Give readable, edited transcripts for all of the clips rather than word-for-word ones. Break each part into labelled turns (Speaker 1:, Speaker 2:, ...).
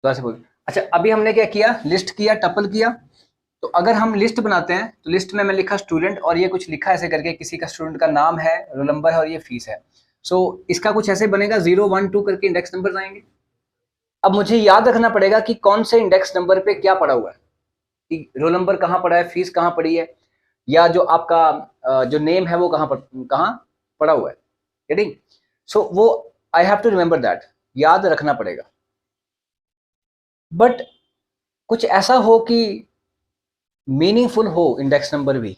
Speaker 1: दोबारा से बोल। अच्छा, अभी हमने क्या किया, लिस्ट किया, टपल किया। तो अगर हम लिस्ट बनाते हैं तो लिस्ट में मैं लिखा स्टूडेंट और ये कुछ लिखा ऐसे करके, किसी का स्टूडेंट का नाम है, रोल नंबर है और ये फीस है। सो इसका कुछ ऐसे बनेगा, 0 1 2 करके इंडेक्स नंबर आएंगे। अब मुझे याद रखना पड़ेगा कि कौन से इंडेक्स नंबर पे क्या पड़ा हुआ है, कि रोल नंबर कहाँ पड़ा है, फीस कहाँ पड़ी है, या जो आपका जो नेम है वो कहाँ पड़ा हुआ है। गेटिंग? सो वो I have to remember that, याद रखना पड़ेगा। बट कुछ ऐसा हो कि मीनिंगफुल हो इंडेक्स नंबर भी,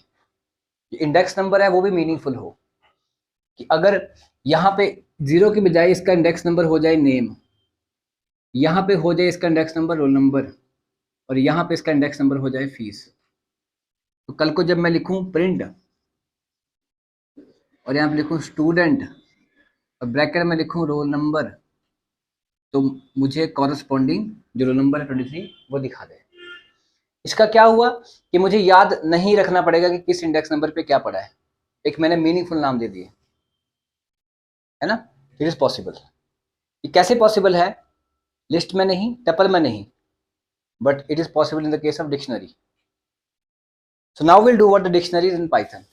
Speaker 1: इंडेक्स नंबर है वो भी मीनिंगफुल हो, कि अगर यहाँ पे जीरो की बजाय इसका इंडेक्स नंबर हो जाए नेम, यहाँ पे हो जाए इसका इंडेक्स नंबर रोल नंबर, और यहाँ पे इसका इंडेक्स नंबर हो जाए फीस, तो कल को जब मैं लिखूं प्रिंट और यहाँ पे लिखूं स्टूडेंट और ब्रैकेट में लिखूं रोल नंबर, तो मुझे कॉरस्पॉन्डिंग जो रोल नंबर है 23 वो दिखा दे। इसका क्या हुआ कि मुझे याद नहीं रखना पड़ेगा कि किस इंडेक्स नंबर पे क्या पड़ा है, एक मैंने मीनिंगफुल नाम दे दिए, है ना। It is possible. ये कैसे पॉसिबल है? लिस्ट में नहीं, टपल में नहीं, but it is possible in the case of dictionary. So now will do what the dictionaries in Python.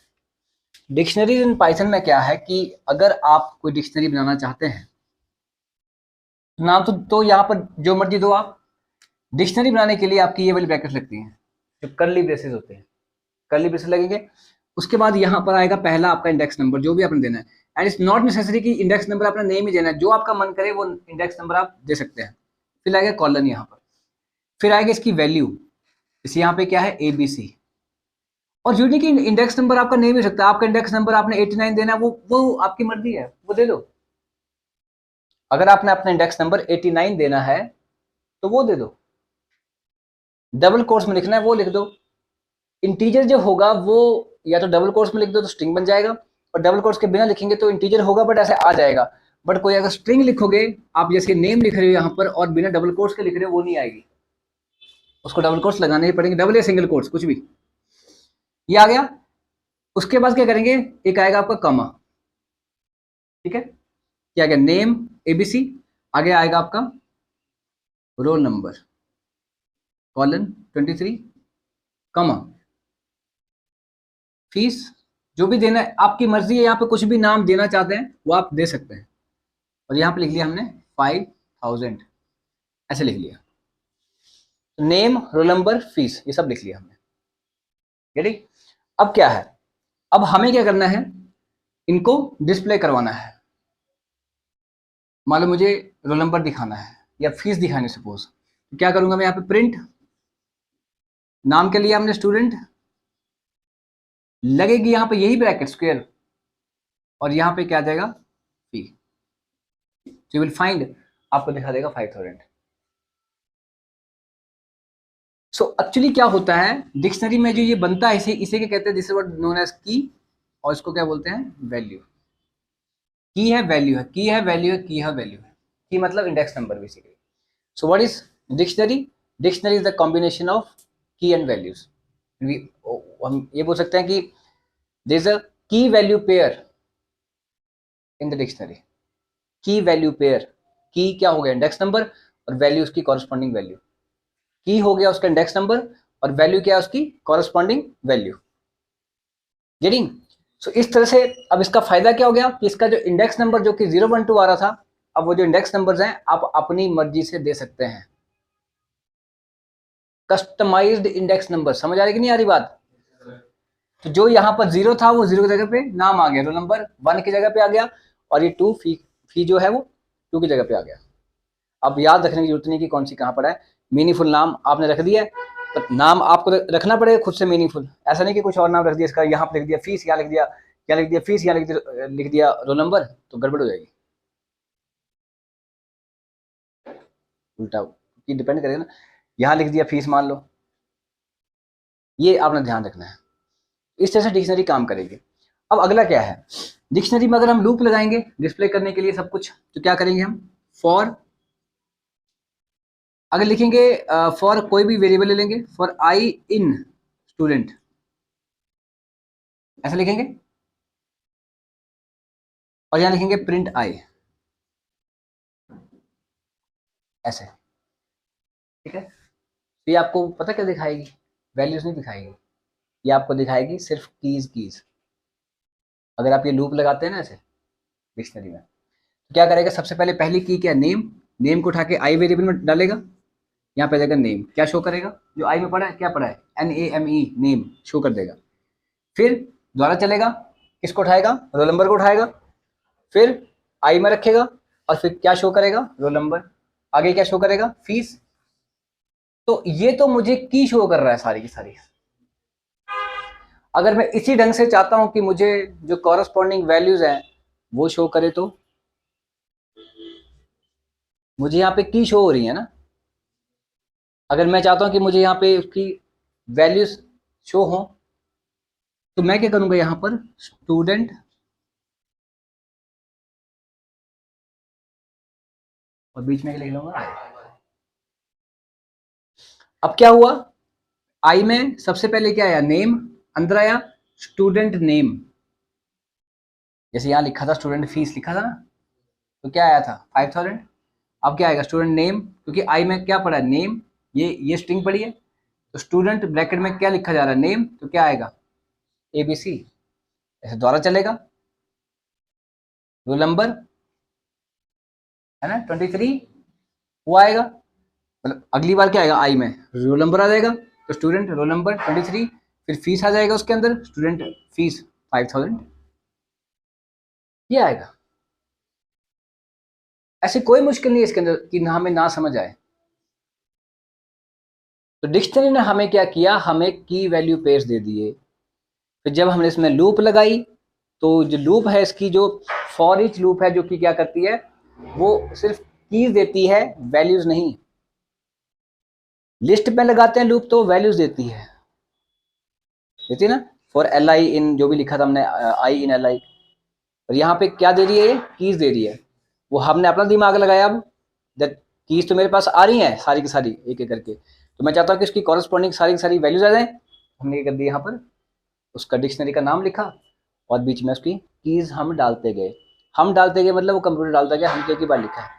Speaker 1: Dictionaries in Python में क्या है कि अगर आप कोई डिक्शनरी बनाना चाहते हैं, नाम तो यहाँ पर जो मर्जी दो आप। डिक्शनरी बनाने के लिए आपकी ये वाली ब्रैकेट लगती हैं, जो कर्ली ब्रेसेस होते हैं, कर्ली ब्रेसेस लगेंगे। उसके बाद यहाँ पर आएगा पहला आपका इंडेक्स नंबर, जो भी आपने देना है। एंड इट्स नॉट नेसेसरी कि इंडेक्स नंबर अपना नेम ही देना है, जो आपका मन करे वो इंडेक्स नंबर आप दे सकते हैं। फिर आएगा कॉलन यहाँ पर, फिर आएगा इसकी वैल्यू, इस यहाँ पे क्या है ABC। और यूनिक इंडेक्स नंबर आपका नहीं भी सकता, आपका इंडेक्स नंबर आपने 89 देना है, वो आपकी मर्जी है, वो दे दो। अगर आपने अपना इंडेक्स नंबर 89 देना है तो वो दे दो, डबल कोर्स में लिखना है वो लिख दो। इंटीजर जो होगा वो या तो डबल कोर्स में लिख दो तो स्ट्रिंग बन जाएगा, और डबल कोर्स के बिना लिखेंगे तो इंटीजर होगा बट ऐसे आ जाएगा। बट कोई अगर स्ट्रिंग लिखोगे, आप जैसे नेम लिख रहे हो यहाँ पर और बिना डबल कोर्स के लिख रहे हो, वो नहीं आएगी, उसको डबल कोर्स लगाने ही पड़ेंगे, डबल या सिंगल कोर्स कुछ भी। ये आ गया। उसके बाद क्या करेंगे, एक आएगा आपका कॉमा, ठीक है। क्या आ गया, नेम ABC, आगे आएगा आपका roll number colon 23, comma fees, जो भी देना है आपकी मर्जी है, यहाँ पे कुछ भी नाम देना चाहते हैं वो आप दे सकते हैं। और यहाँ पे लिख लिया हमने 5000, ऐसे लिख लिया। नेम, रोल नंबर, फीस, ये सब लिख लिया हमने। रेडी? अब क्या है, अब हमें क्या करना है, इनको डिस्प्ले करवाना है। मान लो मुझे रोल नंबर दिखाना है या फीस दिखानी सपोज, तो क्या करूंगा मैं, यहाँ पे प्रिंट, नाम के लिए हमने स्टूडेंट, लगेगी यहाँ पे यही ब्रैकेट स्क्वायर, और यहाँ पे क्या आ जाएगा, फी। यू विल फाइंड, आपको दिखा देगा 5000। सो एक्चुअली क्या होता है, डिक्शनरी में जो ये बनता है, इसे इसे क्या कहते हैं, this is what known as key, और इसको क्या बोलते हैं, वैल्यू। की है वैल्यू है, की है वैल्यू है, की है वैल्यू है। की मतलब index number basically. So what is dictionary? Dictionary is the combination of की एंड वैल्यूज। हम ये बोल सकते हैं कि देयर इज अ की value pair in the dictionary. की वैल्यू पेयर, की क्या हो गया, इंडेक्स नंबर, और वैल्यू उसकी कॉरस्पॉन्डिंग वैल्यू। की हो गया उसका इंडेक्स नंबर, और वैल्यू क्या है उसकी कॉरस्पॉन्डिंग वैल्यू। गेटिंग? सो इस तरह से अब इसका फायदा क्या हो गया कि इसका जो इंडेक्स नंबर जो कि 0 1 2 आ रहा था, अब वो जो इंडेक्स नंबर्स हैं आप अपनी मर्जी से दे सकते हैं। कस्टमाइज्ड इंडेक्स नंबर, समझ आ रही कि नहीं आ रही बात? तो जो यहाँ पर 0 था वो 0 की जगह पे नाम आ गया, रोल नंबर 1 की जगह पे आ गया, और ये 2 फी, फी जो है वो 2 की जगह पे आ गया। अब याद रखने की जरूरत नहीं कि कौन सी कहाँ पड़ा है, मीनिंगफुल नाम आपने रख दिया है, तो नाम आपको रखना पड़ेगा खुद से मीनिंगफुल, ऐसा नहीं कि कुछ और नाम रख दिया, इसका यहाँ पे लिख दिया फीस, यहाँ लिख दिया, क्या लिख दिया फीस, यहाँ लिख दिया रोल नंबर, तो गड़बड़ हो जाएगी। उल्टा कि डिपेंड करेगा ना, यहाँ लिख दिया फीस मान लो, ये आपने ध्यान रखना है। इस तरह से डिक्शनरी काम करेगी। अब अगला क्या है, डिक्शनरी में अगर हम लूप लगाएंगे डिस्प्ले करने के लिए सब कुछ, तो क्या करेंगे हम, फॉर, अगर लिखेंगे फॉर कोई भी वेरिएबल ले लेंगे, फॉर आई इन स्टूडेंट, ऐसा लिखेंगे, और यहां लिखेंगे प्रिंट आई, ऐसे। ठीक है। तो ये आपको पता क्या दिखाएगी, वैल्यूज नहीं दिखाएगी, ये आपको दिखाएगी सिर्फ कीज। अगर आप ये लूप लगाते हैं ना ऐसे डिक्शनरी में, तो क्या करेगा, सबसे पहले पहली की क्या, नेम को उठा के आई वेरिएबल में डालेगा, यहाँ पे जाएगा नेम, क्या शो करेगा, जो आई में पड़ा है, क्या पड़ा है, NAME, नेम शो कर देगा। फिर दोबारा चलेगा, किसको उठाएगा, रोल नंबर को उठाएगा, फिर आई में रखेगा और फिर क्या शो करेगा, रोल नंबर, आगे क्या शो करेगा, फीस। तो ये तो मुझे की शो कर रहा है सारी की सारी। अगर मैं इसी ढंग से चाहता हूं कि मुझे जो कॉरस्पॉन्डिंग वैल्यूज हैं वो शो करे, तो मुझे यहाँ पे की शो हो रही है ना। अगर मैं चाहता हूं कि मुझे यहाँ पे उसकी वैल्यूज शो हो, तो मैं क्या करूंगा, यहाँ पर स्टूडेंट और बीच में लिख लूंगा। अब क्या हुआ, आई में सबसे पहले क्या आया, नेम, अंदर आया स्टूडेंट नेम, जैसे यहां लिखा था स्टूडेंट फीस लिखा था ना, तो क्या आया था 5000। अब क्या आएगा, स्टूडेंट नेम, क्योंकि आई में क्या पड़ा है, नेम, ये स्ट्रिंग पड़ी है, तो स्टूडेंट ब्रैकेट में क्या लिखा जा रहा है, नेम, तो क्या आएगा, ABC। ऐसे दोबारा चलेगा, रोल नंबर है ना 23, वो आएगा, मतलब अगली बार क्या आएगा, आई में रोल नंबर आ जाएगा, तो स्टूडेंट रोल नंबर 23, फिर फीस आ जाएगा उसके अंदर, स्टूडेंट फीस 5000, ये आएगा। ऐसी कोई मुश्किल नहीं है इसके अंदर कि ना हमें ना समझ आए। तो डिक्शनरी ने हमें क्या किया, हमें की वैल्यू पेयर्स दे दिए, फिर जब हमने इसमें लूप लगाई, तो जो लूप है इसकी, जो फॉर ईच लूप है, जो कि क्या करती है, वो सिर्फ कीज देती है, वैल्यूज नहीं। लिस्ट में लगाते हैं लूप तो वैल्यूज देती है ना, फॉर LI इन, जो भी लिखा था हमने आई इन LI, और यहाँ पे क्या दे रही है, कीज दे रही है। वो हमने अपना दिमाग लगाया, अब दैट कीज तो मेरे पास आ रही हैं सारी की सारी एक एक करके, तो मैं चाहता हूँ कि उसकी कॉरेस्पॉन्डिंग सारी की सारी वैल्यूज आ जाए। हमने ये कर दिया, यहाँ पर उसका डिक्शनरी का नाम लिखा और बीच में उसकी कीज हम डालते गए। हम डालते गए मतलब वो कंप्यूटर डालता गया, हमने एक ही बार लिखा है।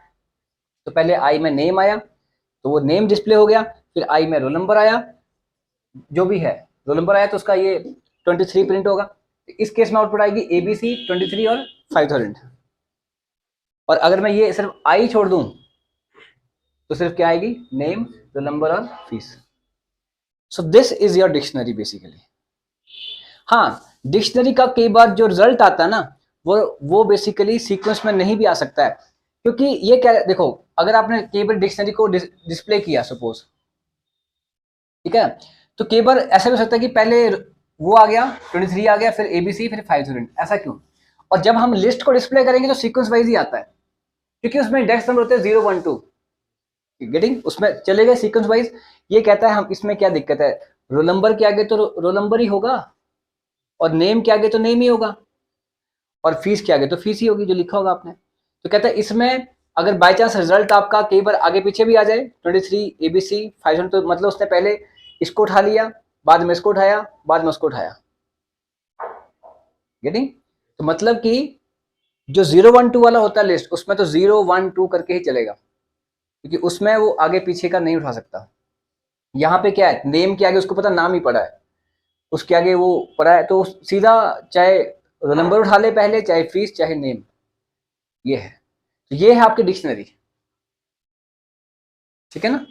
Speaker 1: तो पहले आई में नेम आया, तो वो नेम डिस्प्ले हो गया, फिर आई में रोल नंबर आया, जो भी है रोल नंबर आया, तो उसका ये 23 प्रिंट होगा। इस केस में आउटपुट आएगी ABC 23 और 5000। और अगर मैं ये सिर्फ आई छोड़ दूं, तो सिर्फ क्या आएगी, नेम, रोल नंबर और fees. So this is your dictionary basically. हाँ, डिक्शनरी का कई बार जो रिजल्ट आता है ना, वो बेसिकली सीक्वेंस में नहीं भी आ सकता है, क्योंकि ये क्या, देखो अगर आपने कई बार डिक्शनरी को डिस्प्ले किया सपोज, ठीक है, तो कई बार ऐसा भी हो सकता है कि पहले वो आ गया 23 आ गया, फिर ABC, फिर 5000, ऐसा क्यों। और जब हम लिस्ट को डिस्प्ले करेंगे तो सीक्वेंस वाइज ही आता है, क्योंकि उसमें इंडेक्स नंबर होते हैं 0 1 2, गेटिंग, उसमें चले गए सीक्वेंस वाइज। ये कहता है हम, इसमें क्या दिक्कत है, रोल नंबर के आगे तो रोल नंबर ही होगा, और नेम के आगे तो नेम ही होगा, और फीस के आगे तो फीस ही होगी जो लिखा होगा आपने। तो कहता है इसमें अगर बाय चांस रिजल्ट आपका कई बार आगे पीछे भी आ जाए, 23 ABC 5000, तो मतलब उसने पहले इसको उठा लिया, बाद में इसको उठाया, बाद में उसको उठाया, गेटिंग। तो मतलब कि जो 0 1 2 वाला होता है लिस्ट, उसमें तो 0 1 2 करके ही चलेगा, क्योंकि उसमें वो आगे पीछे का नहीं उठा सकता। यहाँ पे क्या है, नेम के आगे उसको पता नाम ही पड़ा है, उसके आगे वो पड़ा है, तो सीधा चाहे रोल नंबर उठा ले पहले, चाहे फीस, चाहे नेम, ये है। तो ये है आपकी डिक्शनरी, ठीक है ना।